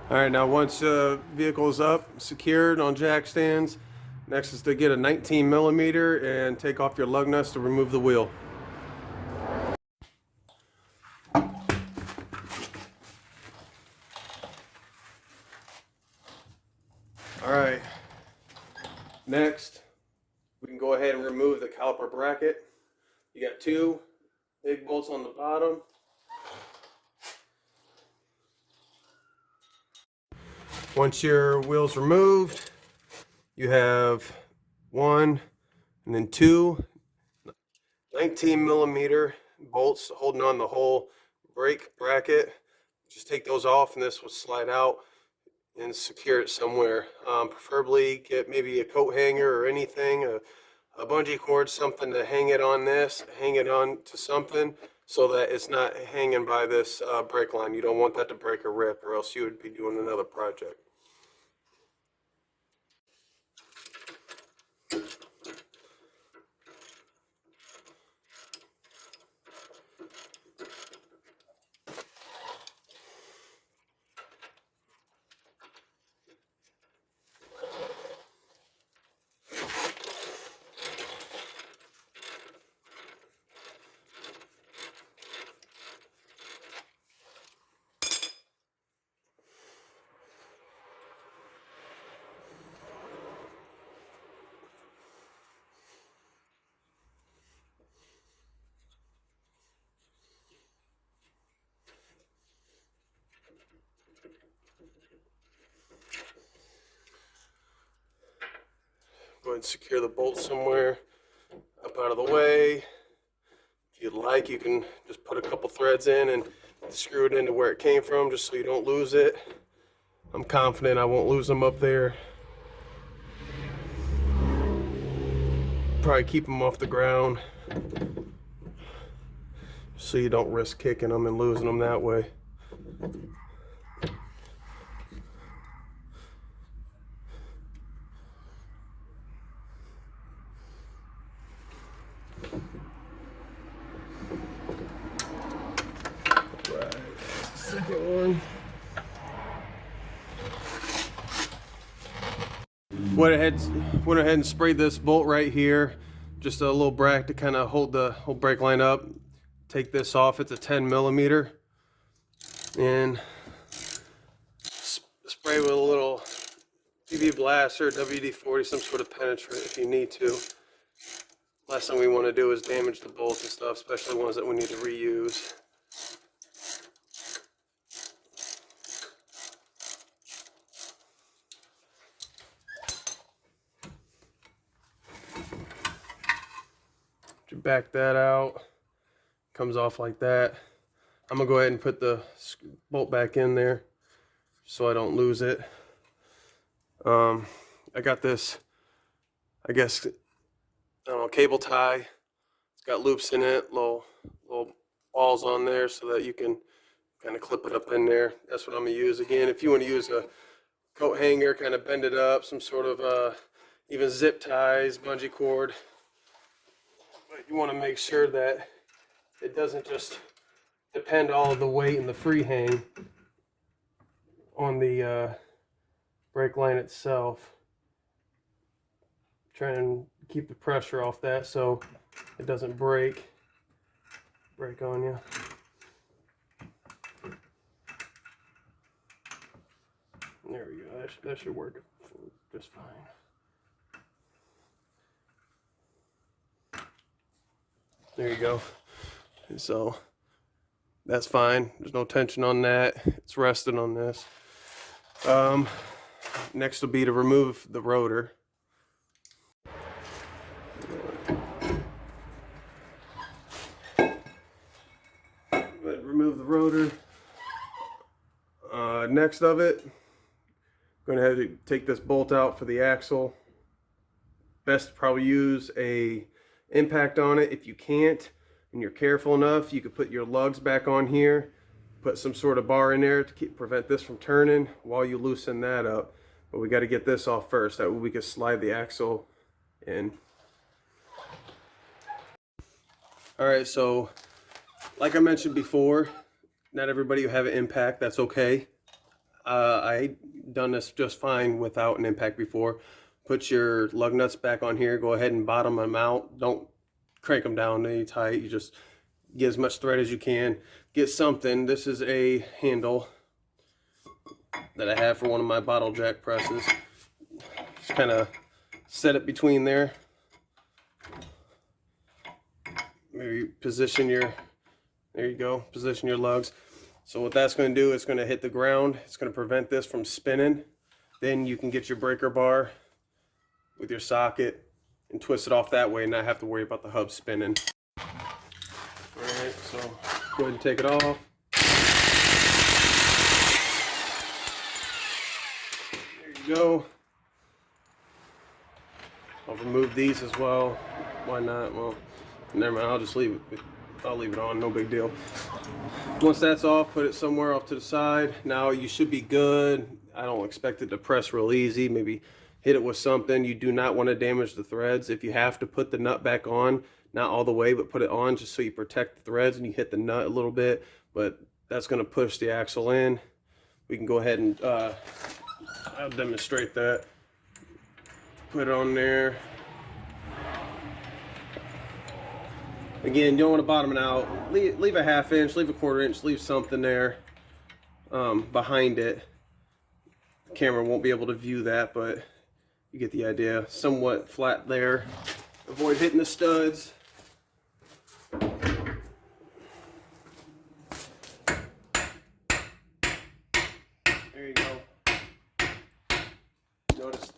All right, now once the vehicle is up, secured on jack stands, next is to get a 19 millimeter and take off your lug nuts to remove the wheel. All right, next we can go ahead and remove the caliper bracket. You got two big bolts on the bottom. Once your wheel's removed, you have one and then two 19 millimeter bolts holding on the whole brake bracket. Just take those off and this will slide out and secure it somewhere. Preferably get maybe a coat hanger or anything, a bungee cord, something to hang it on this, hang it on to something so that it's not hanging by this brake line. You don't want that to break or rip, or else you would be doing another project. Go ahead and secure the bolt somewhere up out of the way. If you'd like, you can just put a couple threads in and screw it into where it came from just so you don't lose it. I'm confident I won't lose them up there. Probably keep them off the ground so you don't risk kicking them and losing them that way. Right, second one. Went ahead and sprayed this bolt right here, just a little bracket to kind of hold the whole brake line up. Take this off, it's a 10 millimeter, and spray with a little UV blast or WD-40, some sort of penetrant if you need to. Last thing we want to do is damage the bolts and stuff, especially ones that we need to reuse. Back that out, comes off like that. I'm gonna go ahead and put the bolt back in there so I don't lose it. I got this, I guess, I don't know, cable tie. It's got loops in it, little balls on there so that you can kind of clip it up in there. That's what I'm gonna use. Again, if you want to use a coat hanger, kind of bend it up, some sort of even zip ties, bungee cord. But you want to make sure that it doesn't just depend all of the weight and the free hang on the brake line itself. Try and keep the pressure off that so it doesn't break on you. There we go. That should work just fine. There you go. And so that's fine. There's no tension on that. It's resting on this. Next will be to remove the rotor. Remove the rotor. Next of it, I'm going to have to take this bolt out for the axle. Best to probably use a impact on it. If you can't and you're careful enough, you could put your lugs back on here, put some sort of bar in there to prevent this from turning while you loosen that up. But we got to get this off first, that way we can slide the axle in. Alright, so like I mentioned before, not everybody will have an impact. That's okay. I done this just fine without an impact before. Put your lug nuts back on here. Go ahead and bottom them out. Don't crank them down any tight. You just get as much thread as you can. Get something. This is a handle that I have for one of my bottle jack presses. Just kind of set it between there. Maybe position your, there you go, position your lugs. So what that's going to do, it's going to hit the ground. It's going to prevent this from spinning. Then you can get your breaker bar with your socket and twist it off that way and not have to worry about the hub spinning. Alright, so go ahead and take it off. There you go. I'll remove these as well. Why not? Well, never mind, I'll just leave it. I'll leave it on, no big deal. Once that's off, put it somewhere off to the side. Now you should be good. I don't expect it to press real easy. Maybe hit it with something. You do not want to damage the threads. If you have to put the nut back on, not all the way, but put it on just so you protect the threads and you hit the nut a little bit, but that's going to push the axle in. We can go ahead and I'll demonstrate that. Put it on there. Again, you don't want to bottom it out. Leave a half inch, leave a quarter inch, leave something there behind it. The camera won't be able to view that, but you get the idea. Somewhat flat there. Avoid hitting the studs. There you go. Notice,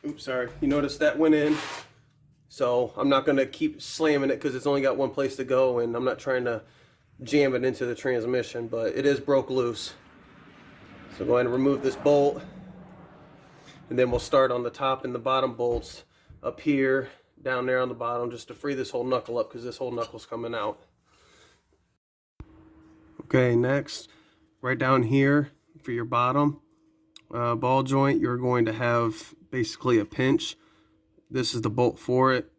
oops, sorry. You notice that went in. So I'm not going to keep slamming it because it's only got one place to go, and I'm not trying to jam it into the transmission, but it is broke loose. So go ahead and remove this bolt, and then we'll start on the top and the bottom bolts up here, down there on the bottom, just to free this whole knuckle up because this whole knuckle's coming out. Okay, next, right down here for your bottom ball joint, you're going to have basically a pinch. This is the bolt for it.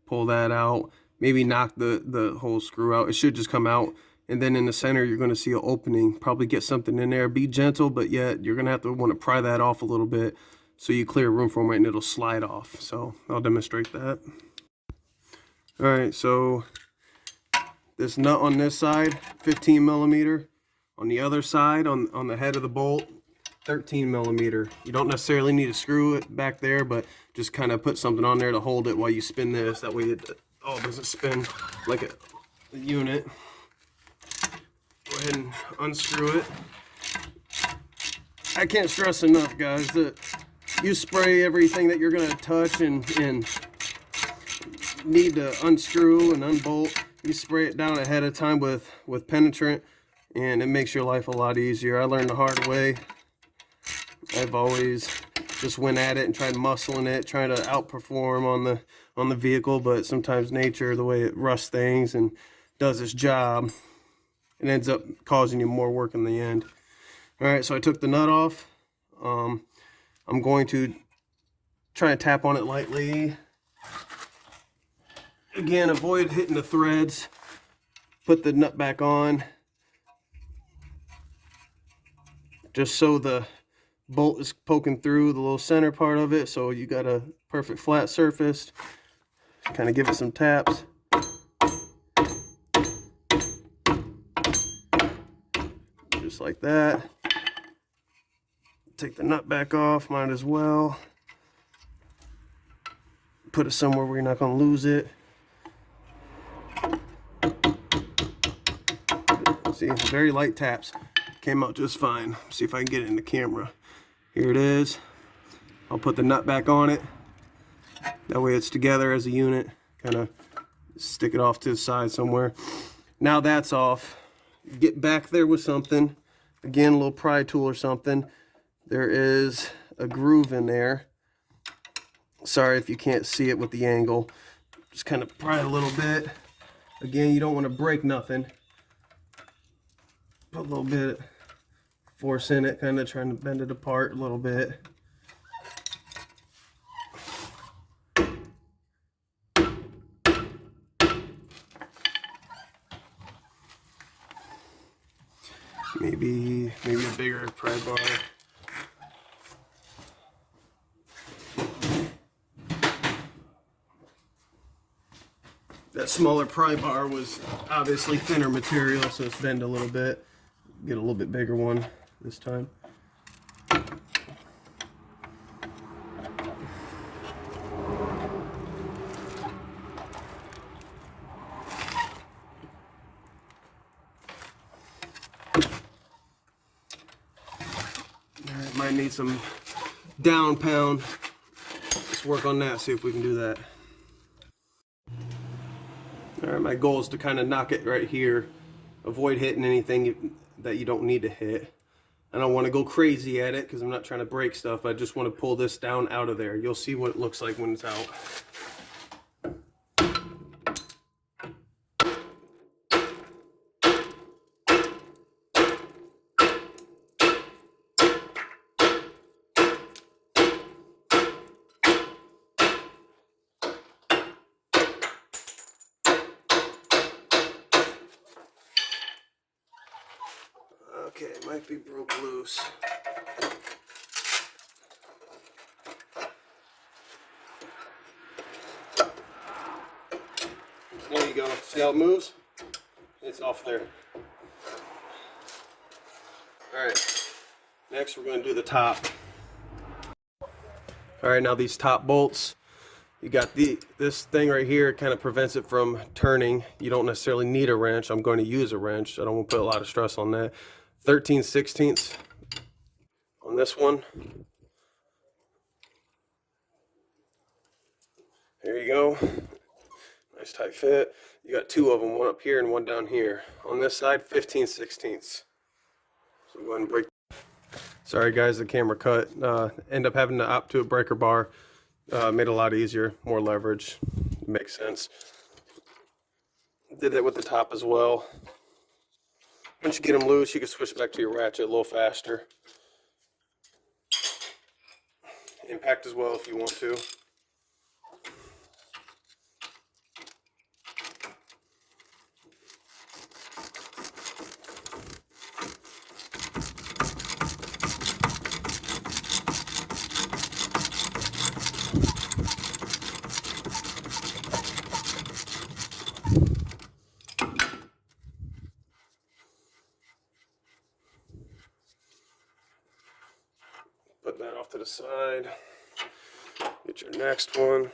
Pull that out. Maybe knock the whole screw out. It should just come out. And then in the center, you're going to see an opening. Probably get something in there. Be gentle, but yet you're going to have to want to pry that off a little bit so you clear room for it and it'll slide off. So I'll demonstrate that. All right, so this nut on this side, 15 millimeter. On the other side, on the head of the bolt, 13 millimeter. You don't necessarily need to screw it back there, but just kind of put something on there to hold it while you spin this. That way it all doesn't spin like a unit. Go ahead and unscrew it. I can't stress enough, guys, that you spray everything that you're going to touch and need to unscrew and unbolt. You spray it down ahead of time with penetrant, and it makes your life a lot easier. I learned the hard way. I've always just went at it and tried muscling it, trying to outperform on the vehicle, but sometimes nature, the way it rusts things and does its job, it ends up causing you more work in the end. All right, so I took the nut off. I'm going to try and tap on it lightly. Again, avoid hitting the threads. Put the nut back on, just so the bolt is poking through the little center part of it, so you got a perfect flat surface. Kind of give it some taps. Just like that. Take the nut back off, might as well. Put it somewhere where you're not going to lose it. See, very light taps. Came out just fine. See if I can get it in the camera. Here it is. I'll put the nut back on it. That way it's together as a unit. Kind of stick it off to the side somewhere. Now that's off. Get back there with something. Again, a little pry tool or something. There is a groove in there. Sorry if you can't see it with the angle. Just kind of pry it a little bit. Again, you don't want to break nothing. Put a little bit of force in it, kind of trying to bend it apart a little bit. Maybe a bigger pry bar. That smaller pry bar was obviously thinner material, so it's bent a little bit. Get a little bit bigger one this time. Might need some down pound. Let's work on that, see if we can do that. Alright, my goal is to kind of knock it right here. Avoid hitting anything that you don't need to hit. I don't want to go crazy at it because I'm not trying to break stuff. I just want to pull this down out of there. You'll see what it looks like when it's out. Okay, it might be broke loose. There you go. See how it moves? It's off there. Alright, next we're going to do the top. Alright, now these top bolts, you got this thing right here, kind of prevents it from turning. You don't necessarily need a wrench. I'm going to use a wrench. I don't want to put a lot of stress on that. 13/16 on this one. There you go. Nice tight fit. You got two of them, one up here and one down here. On this side, 15/16. So go ahead and break. Sorry guys, the camera cut. End up having to opt to a breaker bar. Made it a lot easier, more leverage. Makes sense. Did that with the top as well. Once you get them loose, you can switch back to your ratchet a little faster. Impact as well if you want to. Put that off to the side. Get your next one.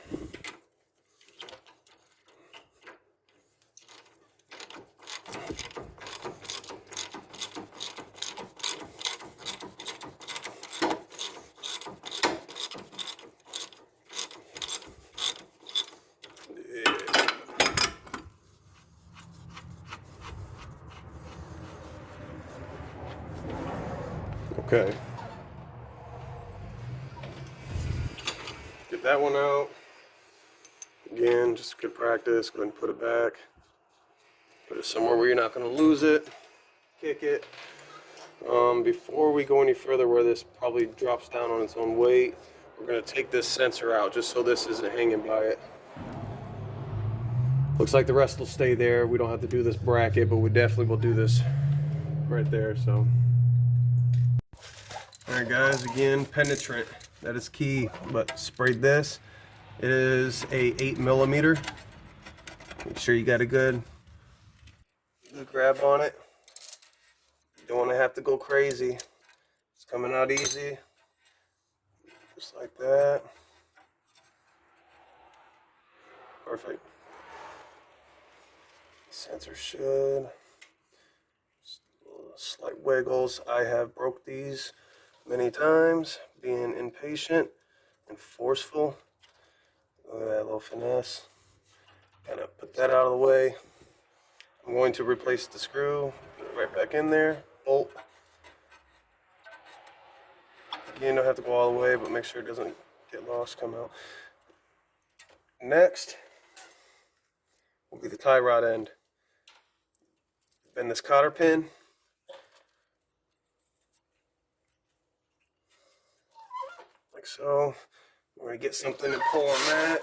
Okay. Get that one out. Again, just good practice. Go ahead and put it back. Put it somewhere where you're not going to lose it. Kick it. Before we go any further, where this probably drops down on its own weight, we're going to take this sensor out just so this isn't hanging by it. Looks like the rest will stay there. We don't have to do this bracket, but we definitely will do this right there. So. Alright guys, again, penetrant, that is key, but sprayed this. It is a 8mm. Make sure you got a good grab on it. You don't want to have to go crazy. It's coming out easy, just like that. Perfect. Sensor should. Just slight wiggles. I have broke these many times, being impatient and forceful. Look at that little finesse. Kind of put that out of the way. I'm going to replace the screw, put it right back in there, bolt. Again, don't have to go all the way, but make sure it doesn't get lost, come out. Next will be the tie rod end. Bend this cotter pin. Like so. We're going to get something to pull on that.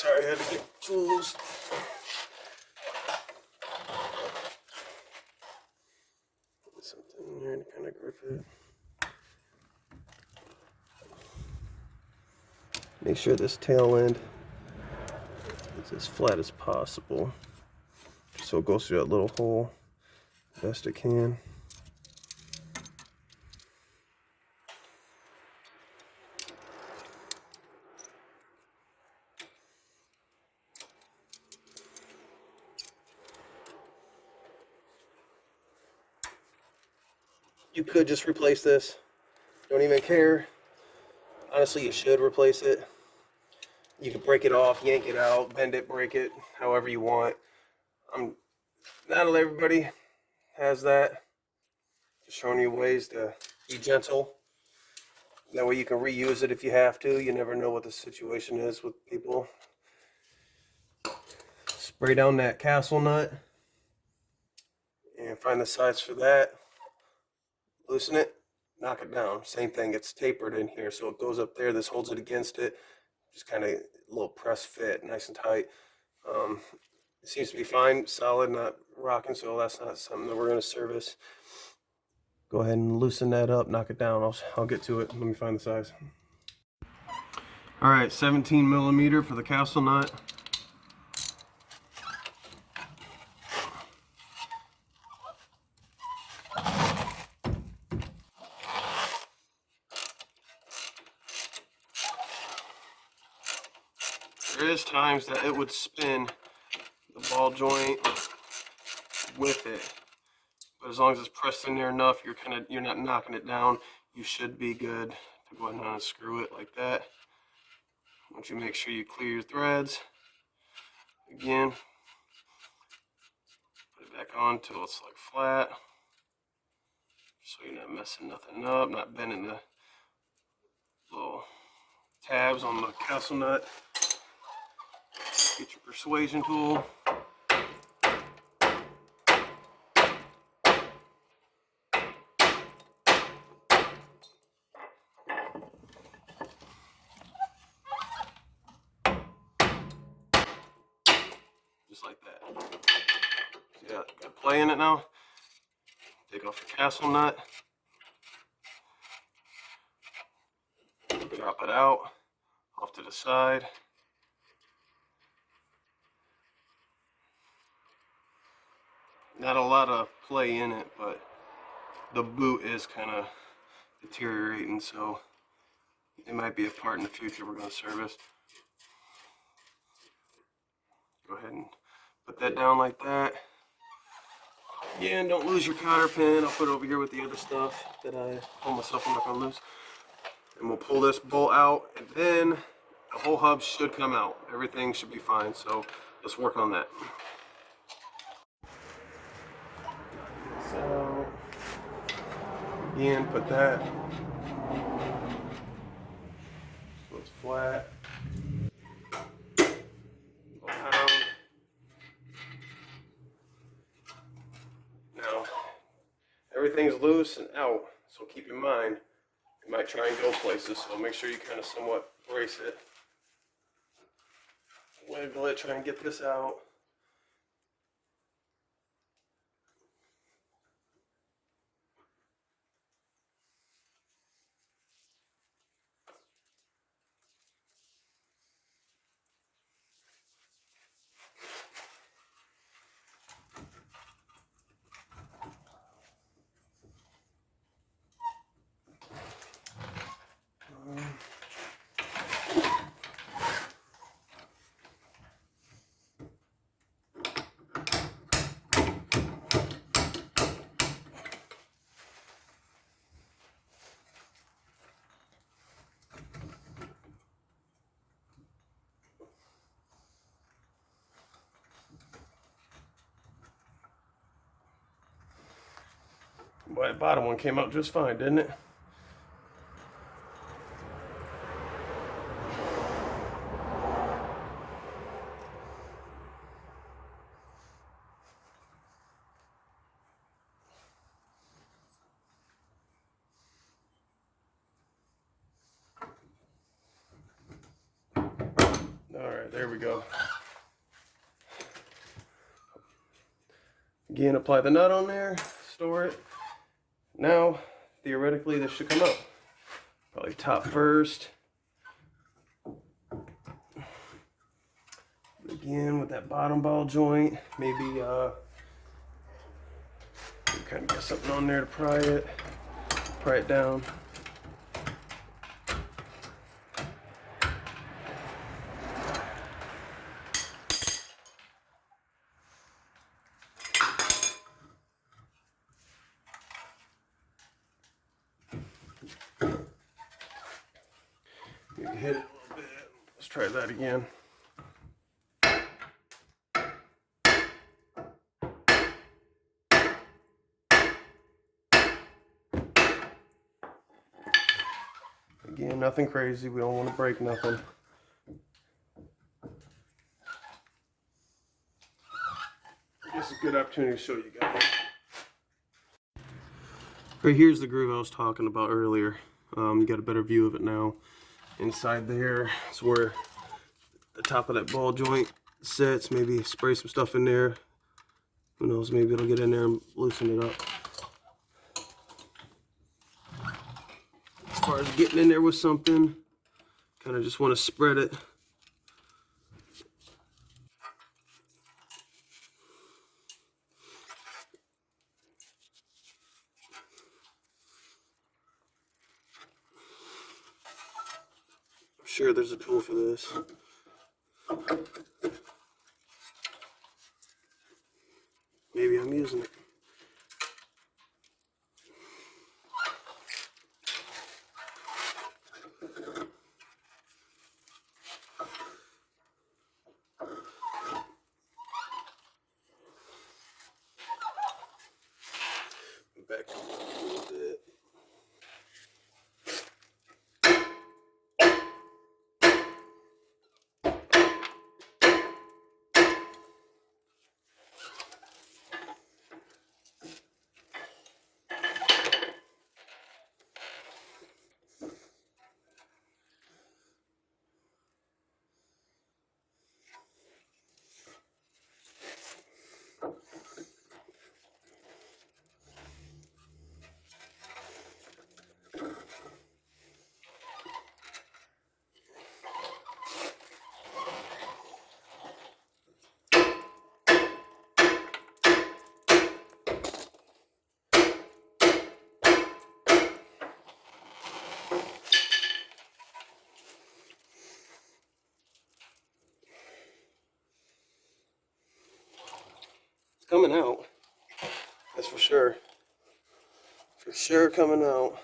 Sorry, I had to get tools. Put something in there to kind of grip it. Make sure this tail end is as flat as possible, so it goes through that little hole best it can. You could just replace this. Don't even care. Honestly, you should replace it. You can break it off, yank it out, bend it, break it, however you want. Not everybody has that. Just showing you ways to be gentle. That way you can reuse it if you have to. You never know what the situation is with people. Spray down that castle nut and find the size for that. Loosen it, knock it down. Same thing, it's tapered in here, so it goes up there. This holds it against it. Just kind of a little press fit, nice and tight. It seems to be fine, solid, not rocking, so that's not something that we're going to service. Go ahead and loosen that up, knock it down. I'll get to it. Let me find the size. All right, 17 millimeter for the castle nut. There is times that it would spin the ball joint with it, but as long as it's pressed in there enough, you're not knocking it down. You should be good to go ahead and unscrew it like that. Once you make sure you clear your threads, again, put it back on till it's like flat, so you're not messing nothing up, not bending the little tabs on the castle nut. Get your persuasion tool. Just like that. See, got play in it now. Take off the castle nut. Drop it out, off to the side. Not a lot of play in it, but the boot is kind of deteriorating, so it might be a part in the future we're going to service. Go ahead and put that down like that. Again, don't lose your cotter pin. I'll put it over here with the other stuff that I told myself I'm not going to lose. And we'll pull this bolt out, and then the whole hub should come out. Everything should be fine, so let's work on that. So, again, put that so it's flat. Pound. Now, everything's loose and out, so keep in mind, you might try and go places, so make sure you kind of somewhat brace it. Wiggle it, try and get this out. Boy, that bottom one came out just fine, didn't it? Alright, there we we go. Again, apply the nut on there, store it. Now, theoretically, this should come out. Probably top first. Again, with that bottom ball joint, maybe kind of get something on there to pry it down. You hit it a little bit. Let's try that again. Again, nothing crazy. We don't want to break nothing. This is a good opportunity to show you guys. Right here's the groove I was talking about earlier. You got a better view of it now. Inside there is where the top of that ball joint sits. Maybe spray some stuff in there. Who knows, maybe it'll get in there and loosen it up. As far as getting in there with something, kind of just want to spread it. I'm sure there's a tool for this. Maybe I'm using it. Back a little bit. Coming out, that's for sure. For sure coming out.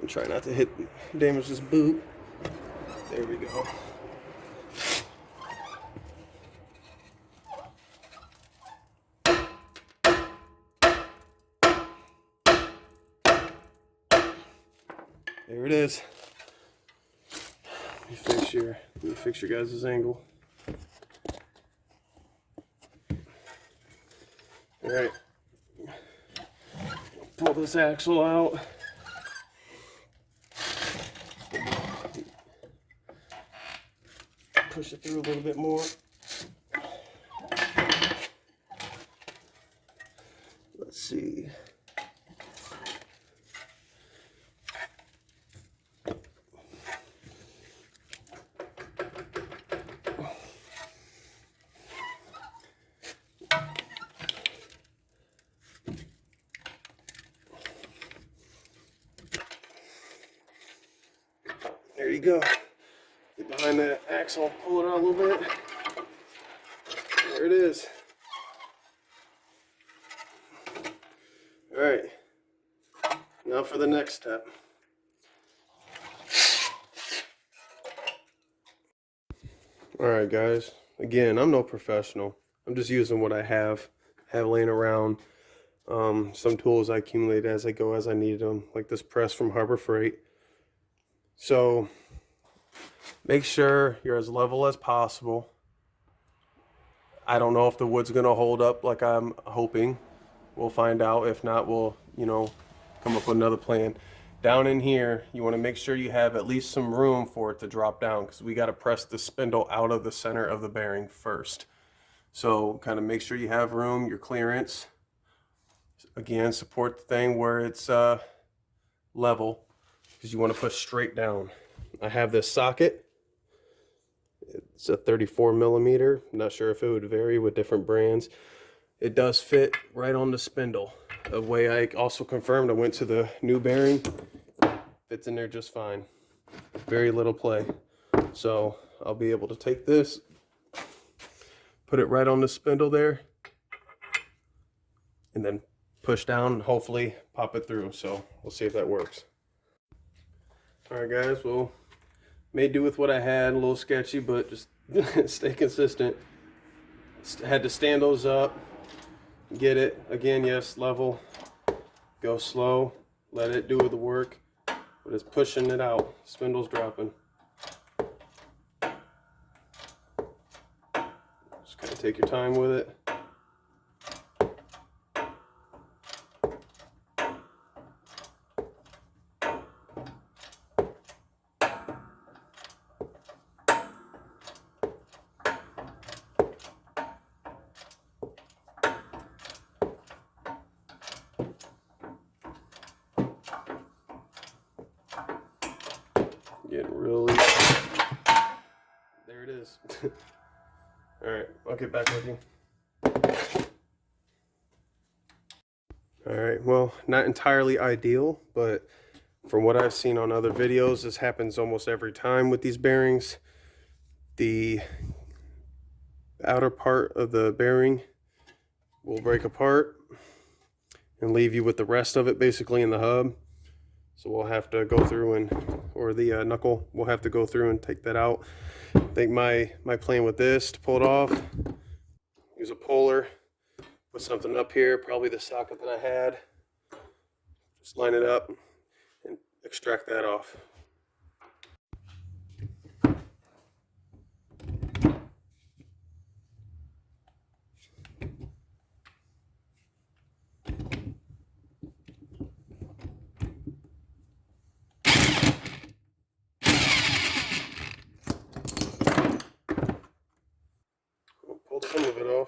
I'm trying not to damage this boot. There we go. There it is. Let me fix your guys' angle. All right. Pull this axle out. Push it through a little bit more. Let's see. There you go. Get behind that axle, pull it out a little bit. There it is. All right. Now for the next step. All right, guys. Again, I'm no professional. I'm just using what I have laying around. Some tools I accumulate as I go, as I need them, like this press from Harbor Freight. So make sure you're as level as possible. I don't know if the wood's gonna hold up like I'm hoping, we'll find out. If not, we'll, you know, come up with another plan. Down in here, you want to make sure you have at least some room for it to drop down, because we got to press the spindle out of the center of the bearing first. So kind of make sure you have room, your clearance. Again, support the thing where it's level, because you want to push straight down. I have this socket. It's a 34 millimeter. I'm not sure if it would vary with different brands. It does fit right on the spindle. The way I also confirmed, I went to the new bearing. Fits in there just fine. Very little play. So I'll be able to take this, put it right on the spindle there, and then push down and hopefully pop it through. So we'll see if that works. All right, guys, well, made do with what I had. A little sketchy, but just stay consistent. Had to stand those up, get it. Again, yes, level. Go slow, let it do the work, but it's pushing it out. Spindle's dropping. Just kind of take your time with it. Getting really, there it is. All right, I'll get back with you. All right, well, not entirely ideal, but from what I've seen on other videos, this happens almost every time with these bearings. The outer part of the bearing will break apart and leave you with the rest of it basically in the hub. So we'll have to go through and, or the knuckle, we'll have to go through and take that out. I think my plan with this, to pull it off, use a puller, put something up here, probably the socket that I had, just line it up and extract that off. Pulled some of it off.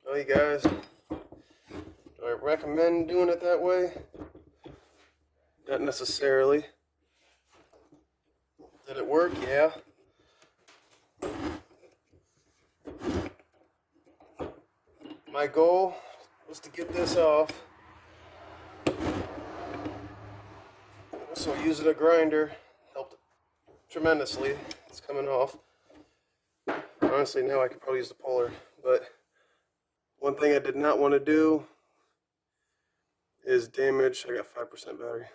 Well, you guys, do I recommend doing it that way? Not necessarily. Did it work? Yeah. My goal was to get this off. So using a grinder helped tremendously. It's coming off. Honestly, now I could probably use the puller, but one thing I did not want to do is damage. I got 5% battery.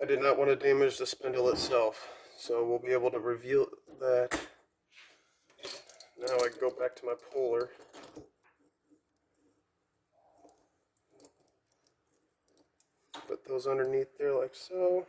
I did not want to damage the spindle itself, so we'll be able to reveal that. Now I can go back to my puller. Put those underneath there like so.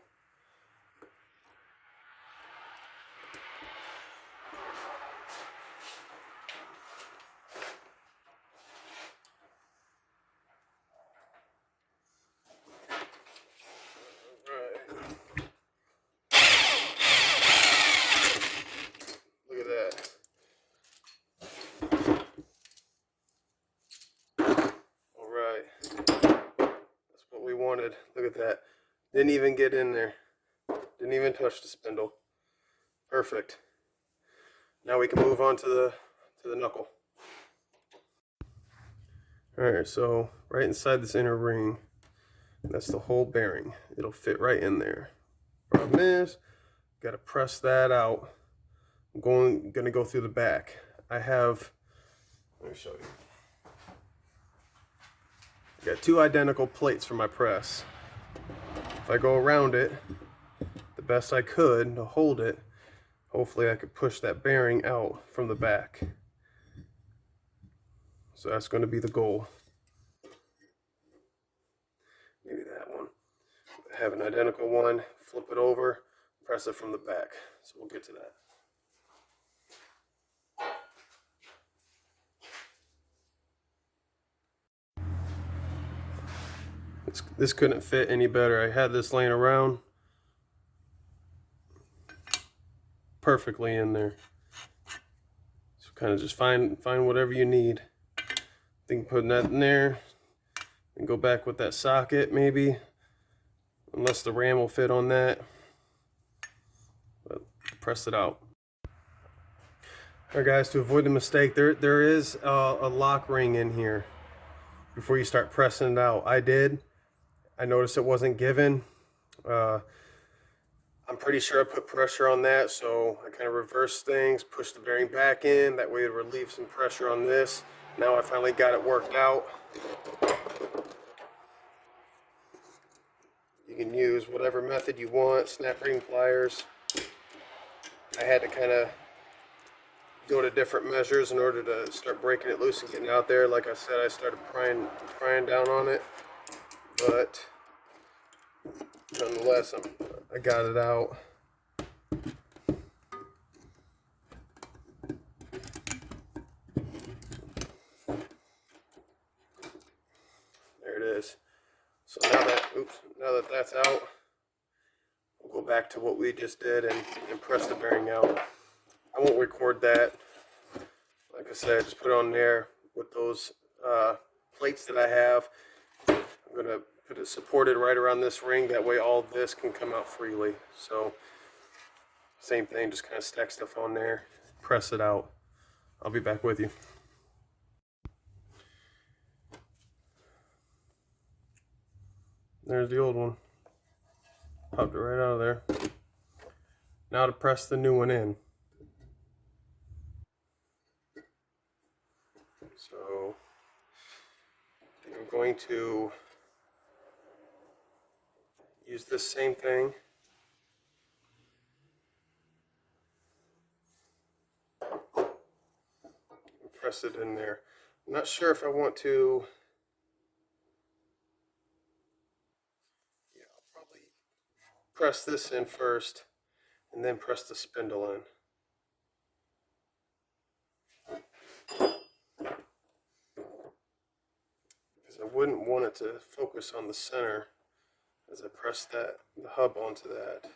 Look at that. Alright. That's what we wanted. Look at that. Didn't even get in there. Didn't even touch the spindle. Perfect. Now we can move on to the knuckle. Alright, so right inside this inner ring, that's the whole bearing. It'll fit right in there. Problem is, gotta press that out. I'm gonna go through the back. Let me show you. I got two identical plates for my press. If I go around it the best I could to hold it, hopefully I could push that bearing out from the back. So that's going to be the goal. Maybe that one. Have an identical one, flip it over, press it from the back. So we'll get to that. This couldn't fit any better. I had this laying around perfectly in there. So kind of just find whatever you need. I think putting that in there and go back with that socket maybe, unless the ram will fit on that. But press it out. Alright guys, to avoid the mistake, there is a lock ring in here before you start pressing it out. I noticed it wasn't given. I'm pretty sure I put pressure on that, so I kind of reversed things, pushed the bearing back in, that way it relieved some pressure on this. Now I finally got it worked out. You can use whatever method you want, snap ring pliers. I had to kind of go to different measures in order to start breaking it loose and getting out there. Like I said, I started prying down on it, but nonetheless, I got it out. There it is. So now that that's out, we'll go back to what we just did and press the bearing out. I won't record that. Like I said, just put it on there with those plates that I have. I'm going to put it supported right around this ring, that way all this can come out freely. So same thing, just kind of stack stuff on there, press it out. I'll be back with you. There's the old one. Popped it right out of there. Now to press the new one in. So I think I'm going to use this same thing. And press it in there. I'm not sure if I want to. Yeah, I'll probably press this in first and then press the spindle in. Because I wouldn't want it to focus on the center as I press the hub onto that.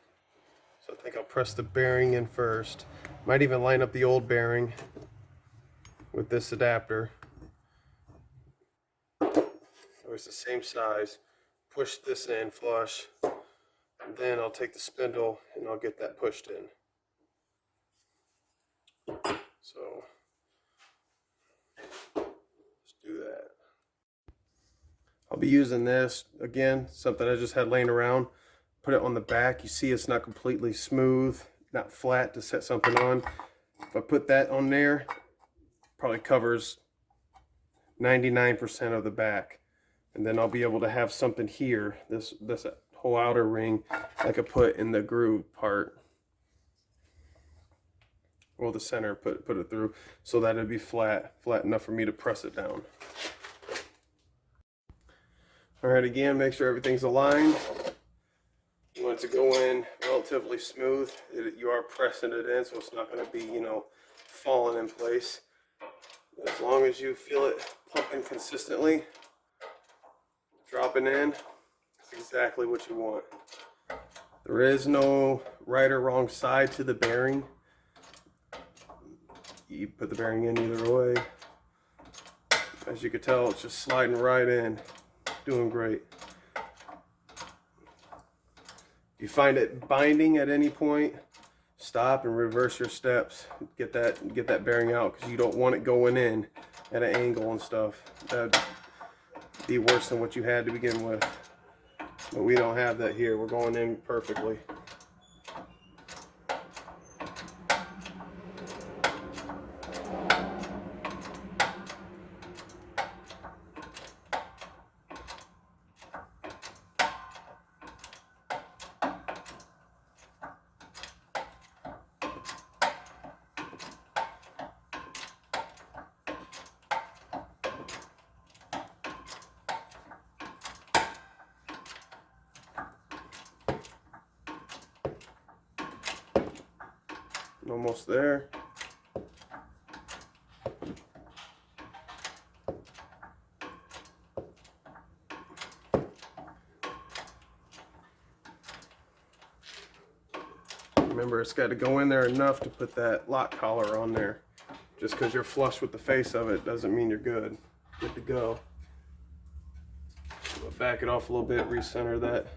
So I think I'll press the bearing in first. Might even line up the old bearing with this adapter. So it's the same size. Push this in flush. And then I'll take the spindle and I'll get that pushed in. So let's do that. I'll be using this again, something I just had laying around. Put it on the back. You see it's not completely smooth, not flat to set something on. If I put that on there, probably covers 99% of the back. And then I'll be able to have something here, this whole outer ring, I could put in the groove part. Or the center, put it through, so that it'd be flat enough for me to press it down. Alright, again, make sure everything's aligned. You want it to go in relatively smooth. You are pressing it in, so it's not going to be, falling in place. But as long as you feel it pumping consistently, dropping in, that's exactly what you want. There is no right or wrong side to the bearing. You put the bearing in either way. As you can tell, it's just sliding right in, doing great. If you find it binding at any point, stop and reverse your steps. Get that bearing out, because you don't want it going in at an angle and stuff. That'd be worse than what you had to begin with. But we don't have that here. We're going in perfectly. Almost there. Remember, it's got to go in there enough to put that lock collar on there. Just because you're flush with the face of it doesn't mean you're good. Good to go. So back it off a little bit, recenter that.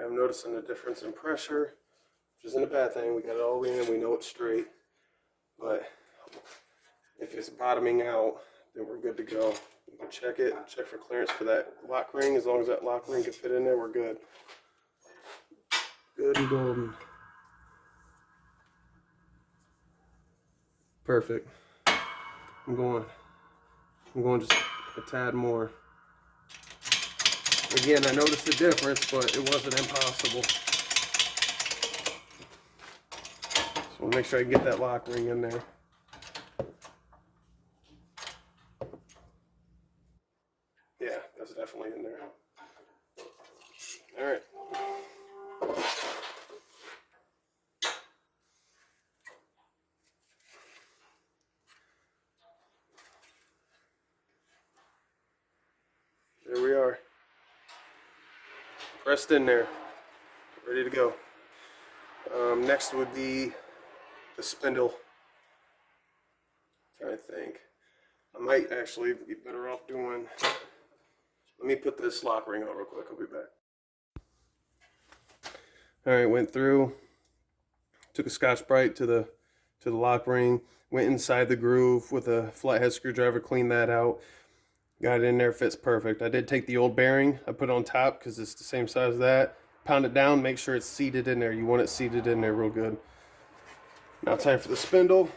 I'm noticing a difference in pressure, which isn't a bad thing. We got it all the way in, we know it's straight. But if it's bottoming out, then we're good to go. We can check it, check for clearance for that lock ring. As long as that lock ring can fit in there, we're good. Good and golden. Perfect. I'm going just a tad more. Again, I noticed the difference, but it wasn't impossible. So we'll make sure I can get that lock ring in there. Yeah, that's definitely in there. All right. There we are. are. Pressed in there. Ready to go. Next would be the spindle. I'm trying to think. I might actually be better off doing... Let me put this lock ring on real quick. I'll be back. Alright, went through. Took a Scotch-Brite to the lock ring. Went inside the groove with a flathead screwdriver. Cleaned that out. Got it in there. Fits perfect. I did take the old bearing. I put it on top because it's the same size as that. Pound it down. Make sure it's seated in there. You want it seated in there real good. Now time for the spindle.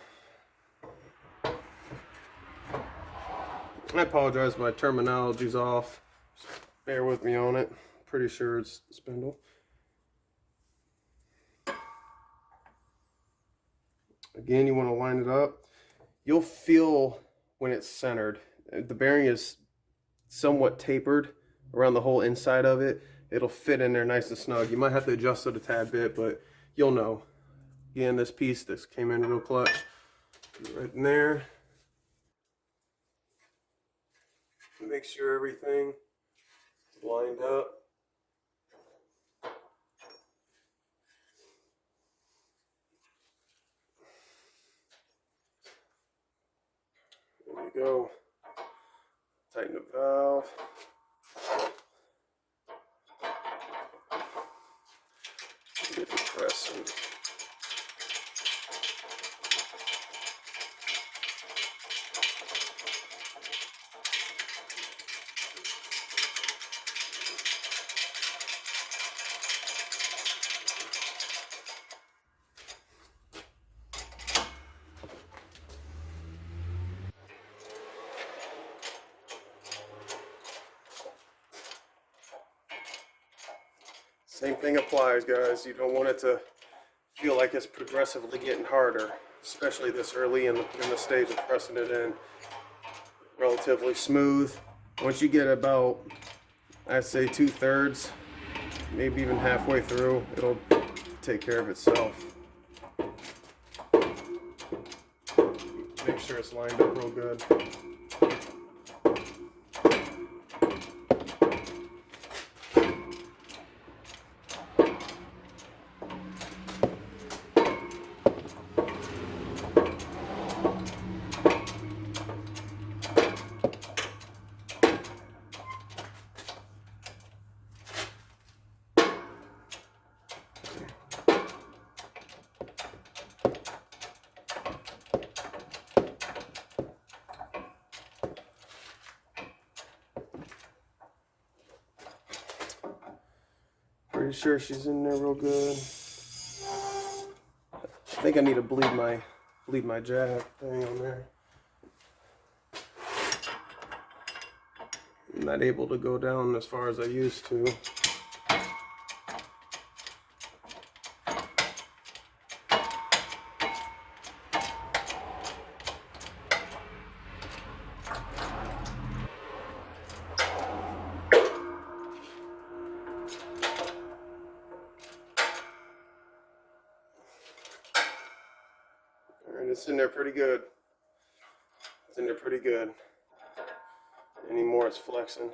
I apologize, my terminology's off. Just bear with me on it. Pretty sure it's the spindle. Again, you want to line it up. You'll feel when it's centered. The bearing is somewhat tapered around the whole inside of it. It'll fit in there nice and snug. You might have to adjust it a tad bit, but you'll know. Again, this piece, this came in real clutch. Right in there. Make sure everything is lined up. There we go. Tighten the valve. Get the press in. Same thing applies, guys. You don't want it to feel like it's progressively getting harder, especially this early in the stage of pressing it in. Relatively smooth. Once you get about, I'd say 2/3, maybe even halfway through, it'll take care of itself. Make sure it's lined up real good. Pretty sure she's in there real good. I think I need to bleed my jack thing on there. I'm not able to go down as far as I used to. Alright, it's in there pretty good. It's in there pretty good. Any more, it's flexing.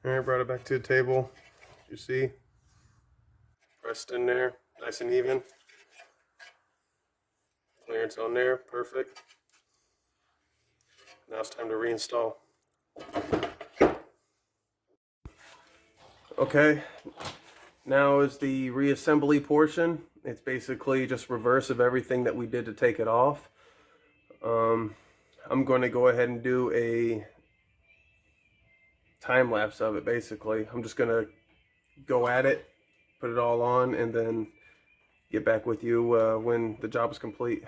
Alright, brought it back to the table. You see? Pressed in there, nice and even. Clearance on there, perfect. Now it's time to reinstall. Okay, now is the reassembly portion. It's basically just reverse of everything that we did to take it off. I'm going to go ahead and do a time lapse of it. Basically, I'm just going to go at it, put it all on, and then get back with you when the job is complete.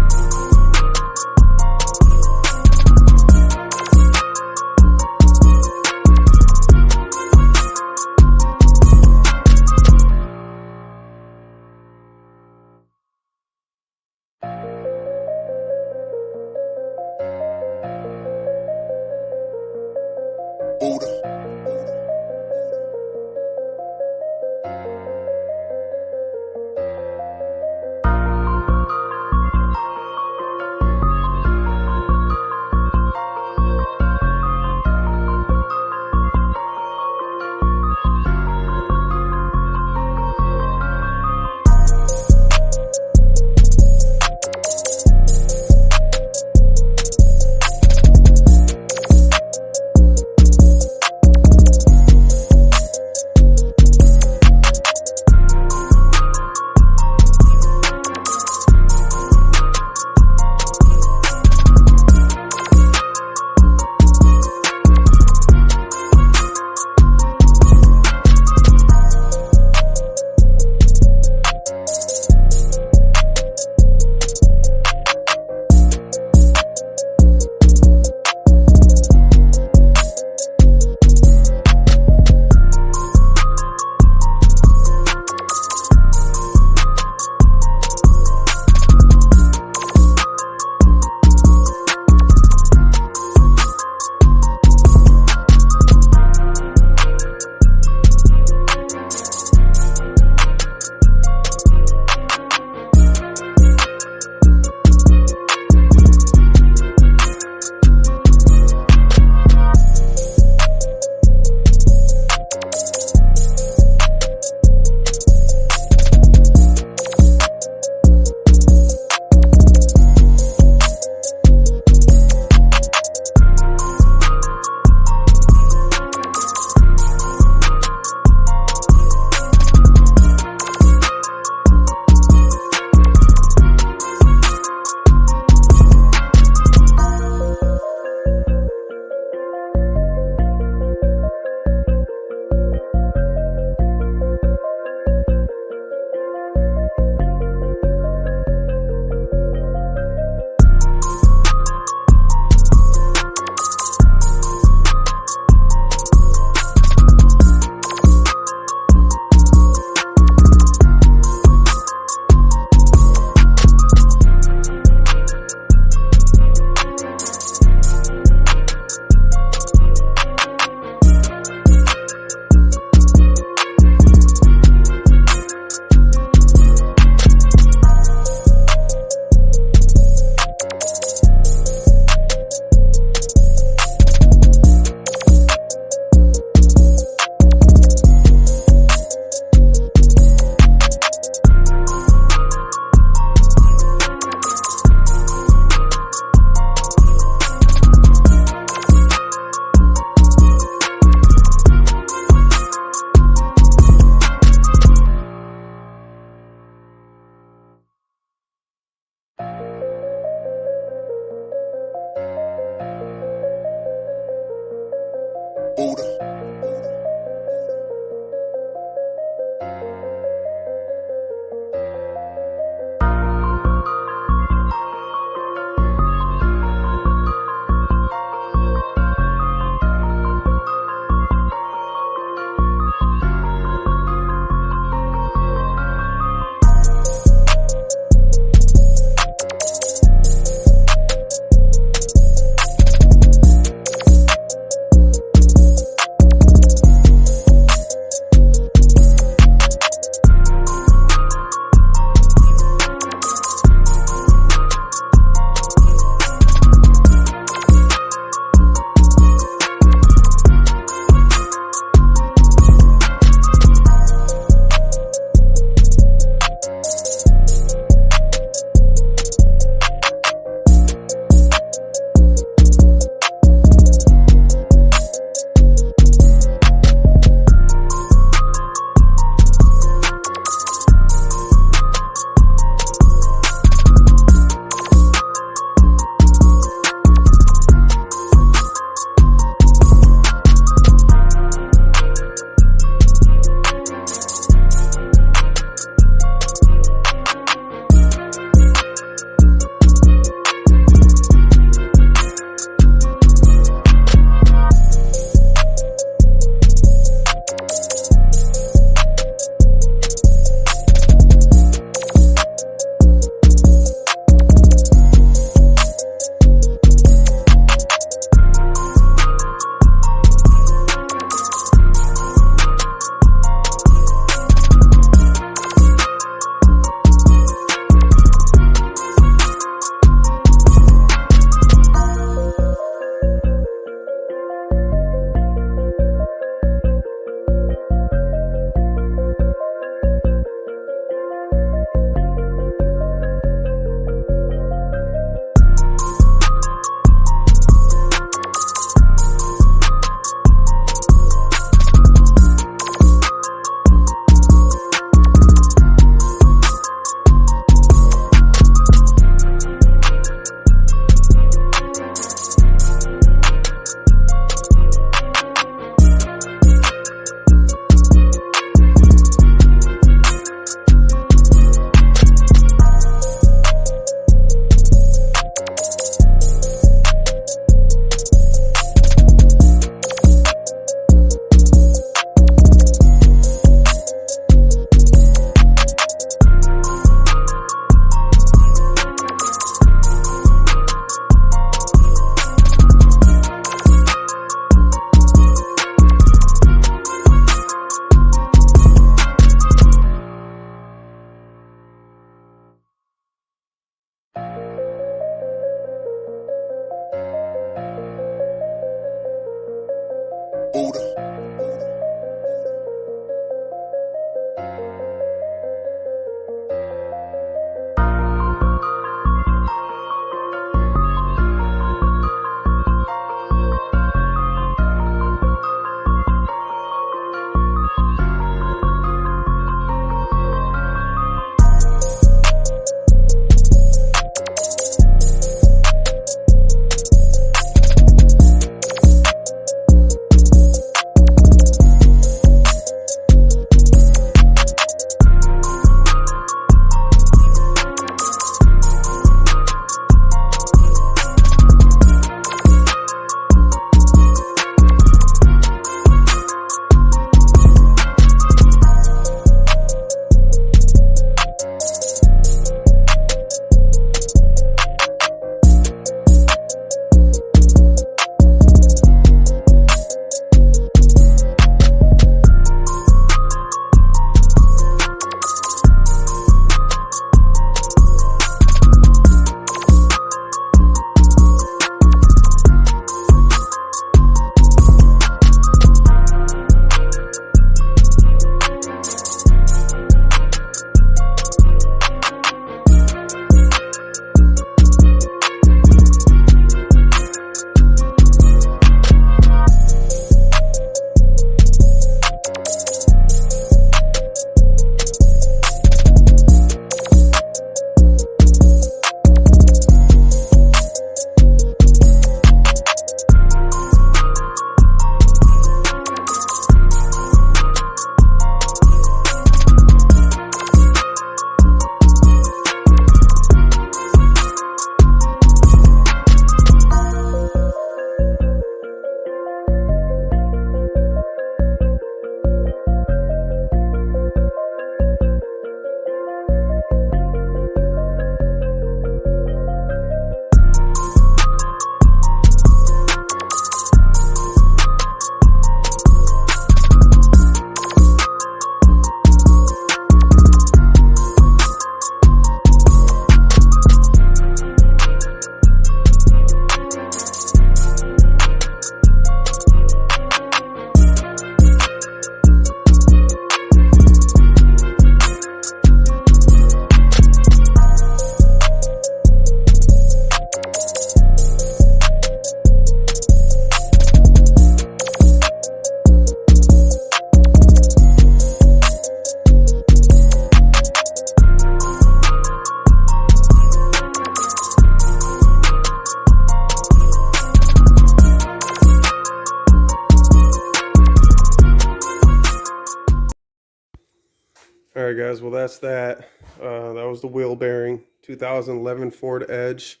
guys. Well, that's that. That was the wheel bearing, 2011 Ford Edge.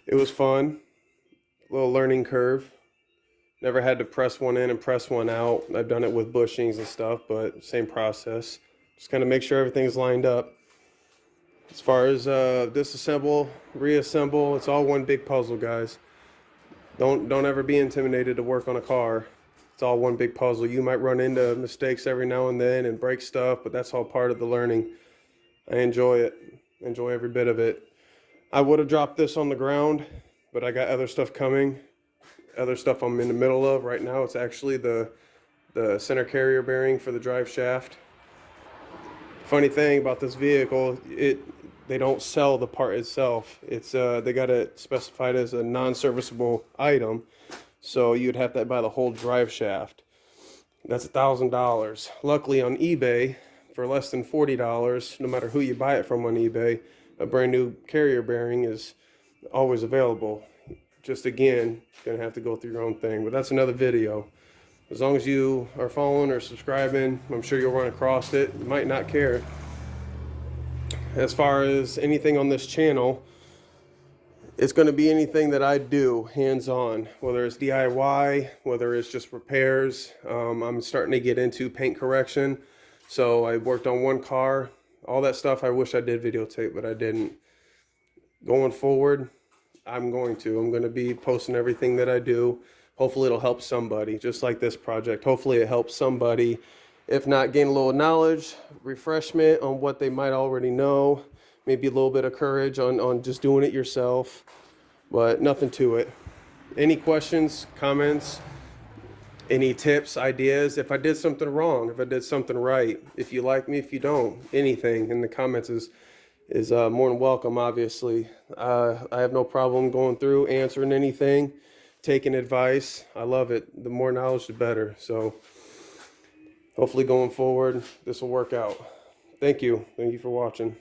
It was fun. A little learning curve. Never had to press one in and press one out. I've done it with bushings and stuff, but same process. Just kind of make sure everything's lined up. As far as disassemble, reassemble, it's all one big puzzle, guys. Don't ever be intimidated to work on a car. It's all one big puzzle. You might run into mistakes every now and then and break stuff, but that's all part of the learning. I enjoy it. Enjoy every bit of it. I would have dropped this on the ground, but I got other stuff coming. Other stuff I'm in the middle of right now. It's actually the center carrier bearing for the drive shaft. Funny thing about this vehicle, they don't sell the part itself. It's they got it specified as a non-serviceable item, so you'd have to buy the whole drive shaft. That's $1,000. Luckily on eBay, for less than $40, no matter who you buy it from on eBay, a brand new carrier bearing is always available. Just again, gonna have to go through your own thing, but that's another video. As long as you are following or subscribing, I'm sure you'll run across it. You might not care. As far as anything on this channel, it's going to be anything that I do hands-on, whether it's DIY, whether it's just repairs. I'm starting to get into paint correction, so I worked on one car. All that stuff I wish I did videotape, but I didn't. Going forward, I'm going to be posting everything that I do. Hopefully it'll help somebody, just like this project. Hopefully it helps somebody. If not, gain a little knowledge, refreshment on what they might already know. Maybe a little bit of courage on just doing it yourself. But nothing to it. Any questions, comments, any tips, ideas? If I did something wrong, if I did something right, if you like me, if you don't, anything in the comments is more than welcome, obviously. I have no problem going through, answering anything, taking advice. I love it. The more knowledge, the better. So hopefully going forward, this will work out. Thank you. Thank you for watching.